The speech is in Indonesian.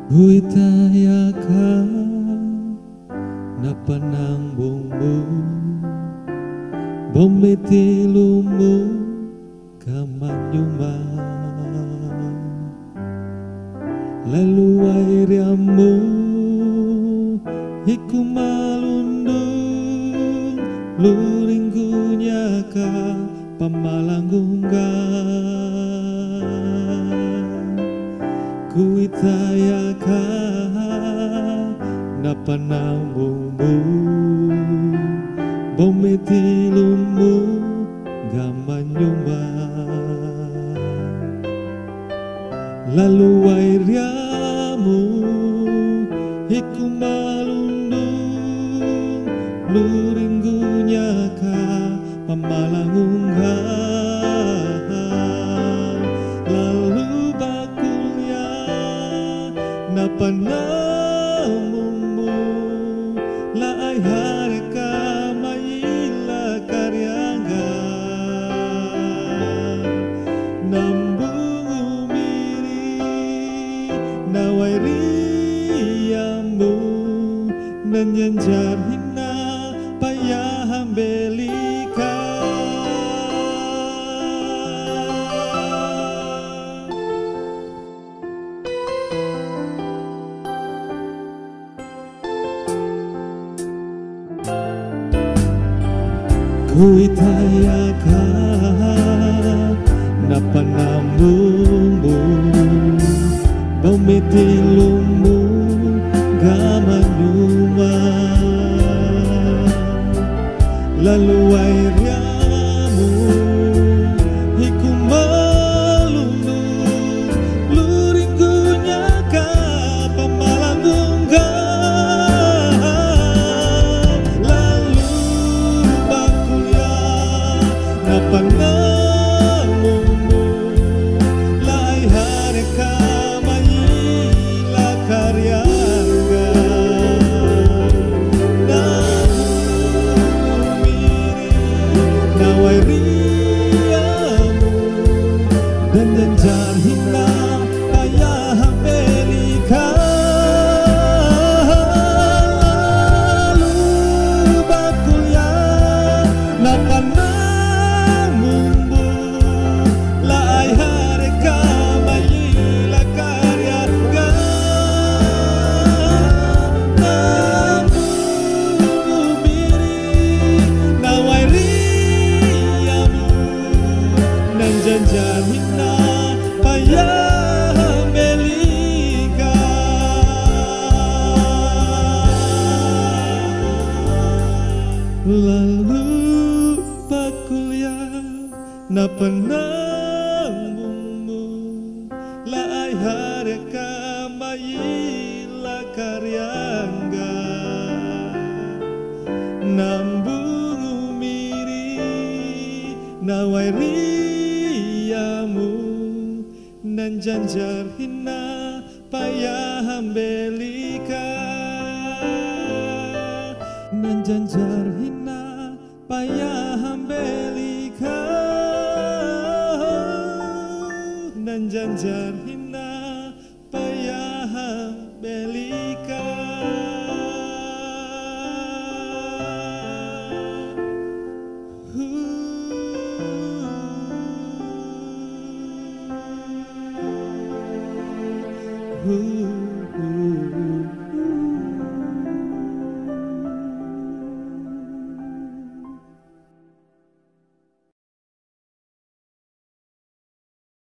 Huitayaka na panambungmu Bometilumu kamanyuma Lalu airiamu Hikumalundung Luringgunyaka Pamalangungga Kuitayaka na panambungmu Bometilumu gamanyuma Lalu airiamu Hikumalundung Luringgunyaka Pamalangungga Lalu bakulya na panamungmu Laay harika maila karyanga Nambung umiri naway riyamu Nanyanjar hina payahang belika Kuitayaka na panambungmu Bometilumu gamanyuma Lalu airiamu Hikumalundung Luringgunyaka Pamalangungga Lalu bakulya na panamungmu Laay harika maila karyanga Naway riyamu dan janjar hina payahang belika Lalu bakulya na panamungmu Laay harika maila karyanga Nambung umiri naway janjar hina payahang belika Lalu bakulya na panambungmu Laay harika maila karyanga Nambung umiri naway riyamu nan janjar hina payahang belika Nan janjar hina payahang belika Nan janjar hina payahang belika Ooh.